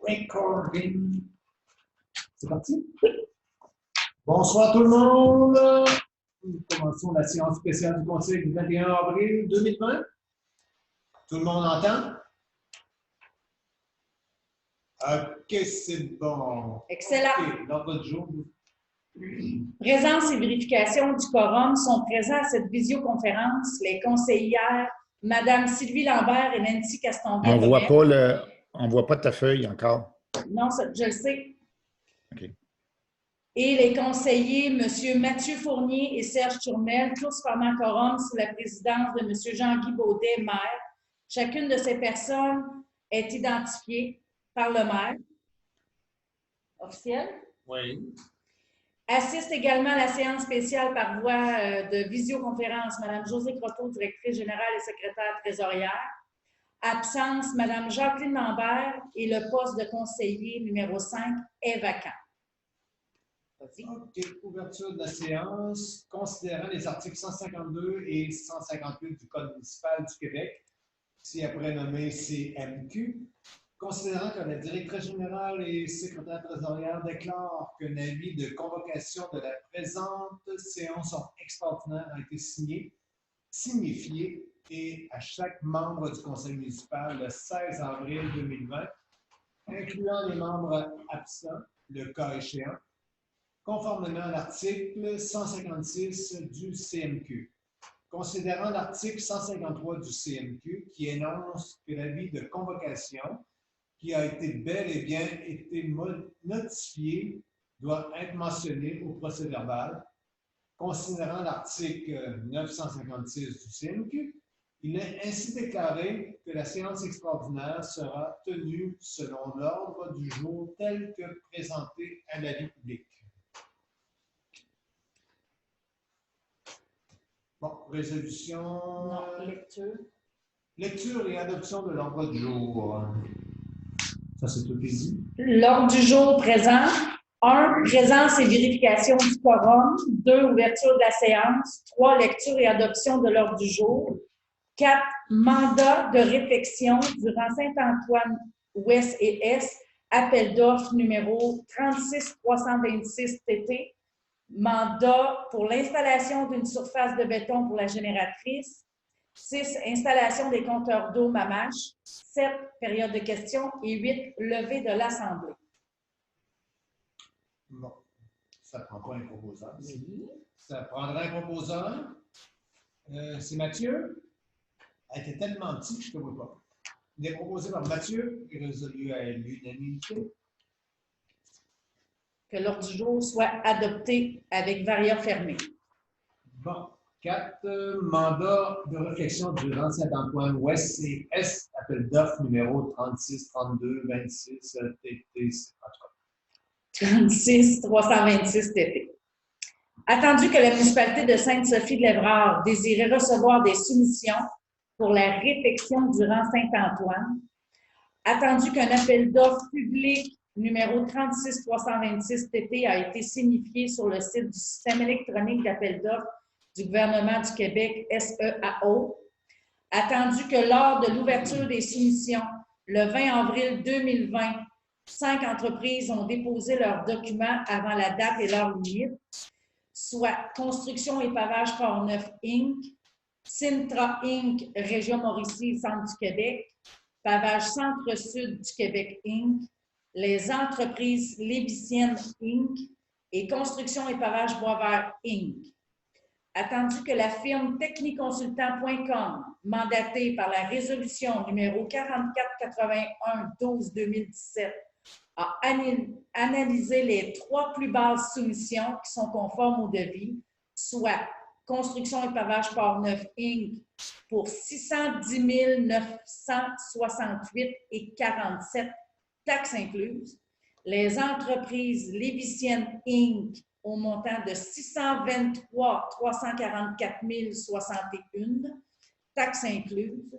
Recording. C'est parti? Bonsoir tout le monde. Nous commençons la séance spéciale du Conseil du 21 avril 2020. Tout le monde entend? OK, c'est bon. Excellent. OK, l'ordre du jour. Présence et vérification du quorum sont présents à cette visioconférence les conseillères Mme Sylvie Lambert et Nancy Castonguay. On ne voit pas ta feuille encore. Non, je le sais. OK. Et les conseillers M. Mathieu Fournier et Serge Turmel, tous formant quorum sous la présidence de M. Jean-Guy Baudet, maire. Chacune de ces personnes est identifiée par le maire. Officiel? Oui. Assiste également à la séance spéciale par voie de visioconférence Mme Josée Croteau, directrice générale et secrétaire trésorière. Absence Mme Jacqueline Lambert et le poste de conseiller numéro 5 est vacant. OK, ouverture de la séance. Considérant les articles 152 et 158 du Code municipal du Québec, si après nommé CMQ, considérant que la directrice générale et secrétaire trésorière déclarent qu'un avis de convocation de la présente séance extraordinaire a été signifié et à chaque membre du conseil municipal le 16 avril 2020, incluant les membres absents, le cas échéant, conformément à l'article 156 du CMQ. Considérant l'article 153 du CMQ qui énonce que l'avis de convocation qui a été bel et bien été notifié doit être mentionné au procès-verbal. Considérant l'article 956 du CMQ, il est ainsi déclaré que la séance extraordinaire sera tenue selon l'ordre du jour tel que présenté à l'avis public. Bon, résolution. Non, lecture. Lecture et adoption de l'ordre du jour. Ça, c'est tout dit. L'ordre du jour présent. 1. Présence et vérification du quorum. 2. Ouverture de la séance. 3. Lecture et adoption de l'ordre du jour. 4. Mandat de réflexion durant Saint-Antoine-Ouest et Est. Appel d'offres numéro 36326 TT. Mandat pour l'installation d'une surface de béton pour la génératrice. 6. Installation des compteurs d'eau Mamache. 7. Période de questions. Et 8. Levée de l'Assemblée. Bon, ça ne prend pas un proposeur. Ça prendra un proposeur. C'est Mathieu. Elle était tellement petit que je ne te vois pas. Il est proposé par Mathieu et résolu à l'unanimité. Que l'ordre du jour soit adopté avec varia fermée. Bon. 4. Mandat de réflexion durant Saint-Antoine-Ouest et Est, appel d'offres numéro 36 32 26 TT. 36 326 TT. Attendu que la municipalité de Sainte-Sophie-de-l'Évrard désirait recevoir des soumissions pour la réfection du rang Saint-Antoine, attendu qu'un appel d'offres public numéro 36 326 TT a été signifié sur le site du système électronique d'appel d'offres du gouvernement du Québec, SEAO, attendu que lors de l'ouverture des soumissions, le 20 avril 2020, 5 entreprises ont déposé leurs documents avant la date et l'heure limite, soit Construction et Pavage Port-Neuf Inc., Sintra Inc., Région Mauricie, Centre du Québec, Pavage Centre-Sud du Québec Inc., les entreprises Léviciennes Inc. et Construction et Pavage Boisvert Inc. Attendu que la firme techniconsultant.com, mandatée par la résolution numéro 4481-12-2017, a analysé les 3 plus basses soumissions qui sont conformes au devis, soit Construction et Pavage Port-Neuf Inc. pour 610 968,47 taxes incluses, les entreprises Léviciennes Inc. au montant de 623 344 061, taxes incluses,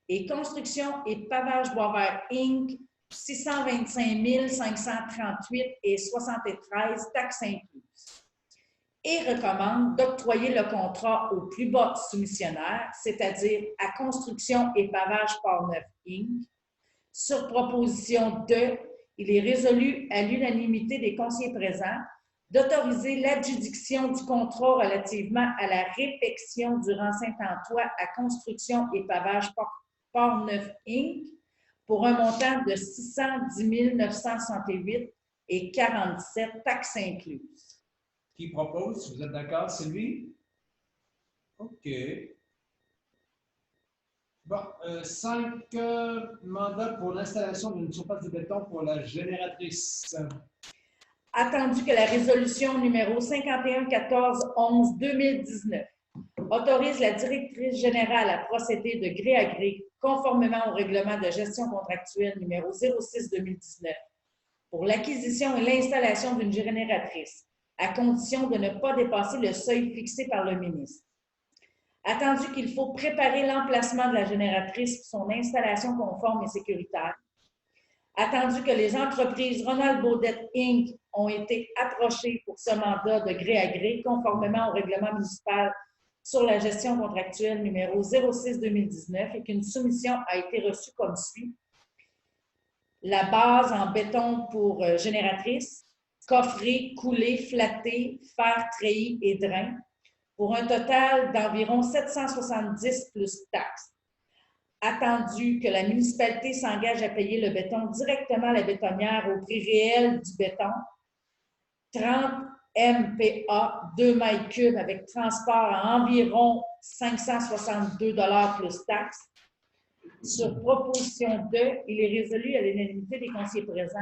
et Construction et Pavage Boisvert Inc. 625 538,73 taxes incluses. Et recommande d'octroyer le contrat au plus bas soumissionnaire, c'est-à-dire à Construction et Pavage Port-Neuf Inc., sur proposition de il est résolu à l'unanimité des conseillers présents d'autoriser l'adjudication du contrat relativement à la réfection du rang Saint-Antoine à Construction et Pavage Port-Neuf Inc. pour un montant de 610 968,47 taxes incluses. Qui propose? Vous êtes d'accord, Sylvie? OK. Bon, 5 mandats pour l'installation d'une surface de béton pour la génératrice. Attendu que la résolution numéro 51-14-11-2019 autorise la directrice générale à procéder de gré à gré, conformément au règlement de gestion contractuelle numéro 06-2019, pour l'acquisition et l'installation d'une génératrice, à condition de ne pas dépasser le seuil fixé par le ministre. Attendu qu'il faut préparer l'emplacement de la génératrice pour son installation conforme et sécuritaire. Attendu que les entreprises Ronald Baudette Inc. ont été approchées pour ce mandat de gré à gré, conformément au règlement municipal sur la gestion contractuelle numéro 06-2019 et qu'une soumission a été reçue comme suit. La base en béton pour génératrice, coffret, coulé, flatté, fer treillis et drain, pour un total d'environ 770 plus taxes. Attendu que la municipalité s'engage à payer le béton directement à la bétonnière au prix réel du béton, 30 MPA 2 mètres cubes avec transport à environ 562 $ plus taxes. Sur proposition 2, il est résolu à l'unanimité des conseillers présents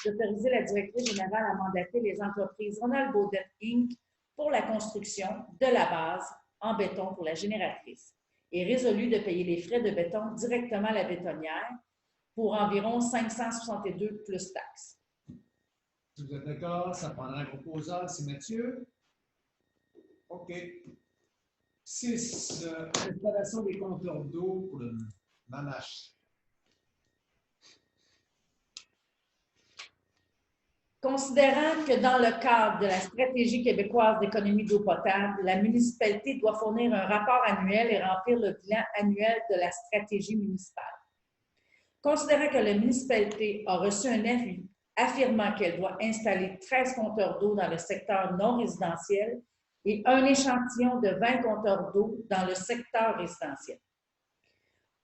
d'autoriser la directrice générale à mandater les entreprises Ronald Baudette Inc. pour la construction de la base en béton pour la génératrice et résolu de payer les frais de béton directement à la bétonnière pour environ 562 plus taxes. Si vous êtes d'accord, ça prendra un proposal, c'est Mathieu. OK. 6. Installation des compteurs d'eau pour le Mamache. Considérant que dans le cadre de la stratégie québécoise d'économie d'eau potable, la municipalité doit fournir un rapport annuel et remplir le bilan annuel de la stratégie municipale. Considérant que la municipalité a reçu un avis affirmant qu'elle doit installer 13 compteurs d'eau dans le secteur non résidentiel et un échantillon de 20 compteurs d'eau dans le secteur résidentiel.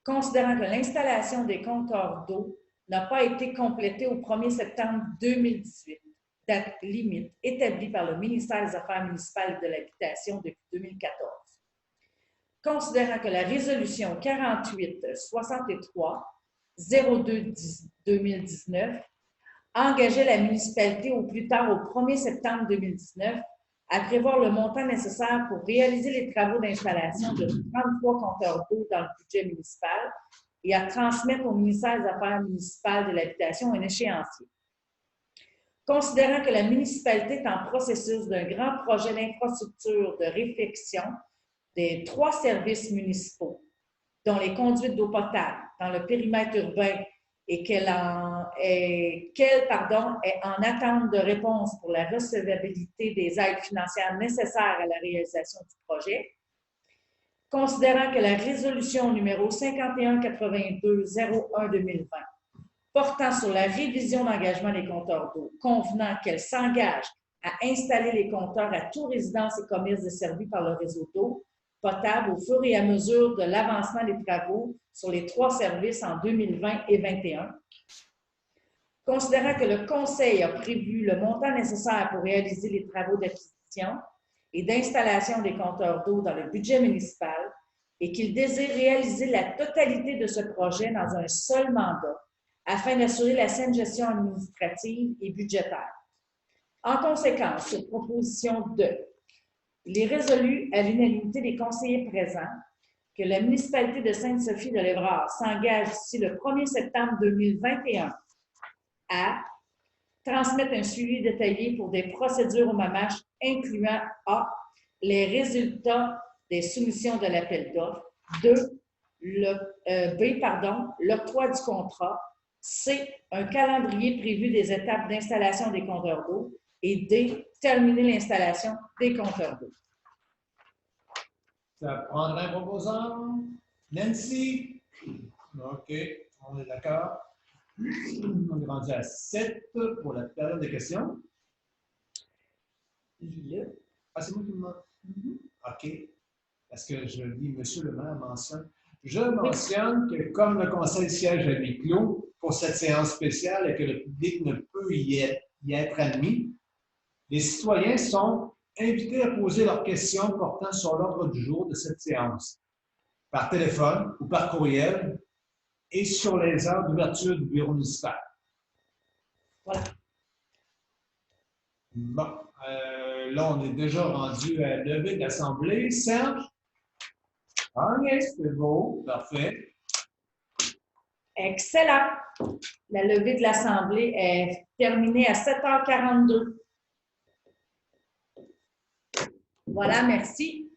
Considérant que l'installation des compteurs d'eau n'a pas été complétée au 1er septembre 2018, date limite établie par le ministère des Affaires municipales et de l'Habitation depuis 2014. Considérant que la résolution 48-63-02-2019 engageait la municipalité au plus tard au 1er septembre 2019 à prévoir le montant nécessaire pour réaliser les travaux d'installation de 33 compteurs d'eau dans le budget municipal et à transmettre au ministère des Affaires municipales de l'Habitation un échéancier. Considérant que la municipalité est en processus d'un grand projet d'infrastructure de réfection des 3 services municipaux, dont les conduites d'eau potable dans le périmètre urbain et qu'elle est en attente de réponse pour la recevabilité des aides financières nécessaires à la réalisation du projet. Considérant que la résolution numéro 51-82-01-2020 portant sur la révision d'engagement des compteurs d'eau, convenant qu'elle s'engage à installer les compteurs à tous résidences et commerces desservis par le réseau d'eau potable au fur et à mesure de l'avancement des travaux sur les 3 services en 2020 et 2021. Considérant que le Conseil a prévu le montant nécessaire pour réaliser les travaux d'acquisition et d'installation des compteurs d'eau dans le budget municipal et qu'il désire réaliser la totalité de ce projet dans un seul mandat afin d'assurer la saine gestion administrative et budgétaire. En conséquence, sur proposition 2, il est résolu à l'unanimité des conseillers présents que la municipalité de Sainte-Sophie-de-Lévrard s'engage d'ici le 1er septembre 2021 à transmettre un suivi détaillé pour des procédures au Mamache incluant A. les résultats des soumissions de l'appel d'offres, 2. l'octroi du contrat, C. un calendrier prévu des étapes d'installation des compteurs d'eau et D. terminer l'installation des compteurs d'eau. Ça prendra un proposant. Nancy? OK, on est d'accord. On est rendu à 7 pour la période de questions. Lis-le. Ah, c'est moi qui me demande. OK. Parce que je lis, Monsieur le maire mentionne. Je mentionne que comme le conseil siège à huis clos pour cette séance spéciale et que le public ne peut y être admis, les citoyens sont invités à poser leurs questions portant sur l'ordre du jour de cette séance, par téléphone ou par courriel et sur les heures d'ouverture du bureau municipal. Voilà. Bon, là, on est déjà rendu à lever de l'Assemblée. Serge? OK, c'est beau, parfait. Excellent. La levée de l'Assemblée est terminée à 7h42. Voilà, merci.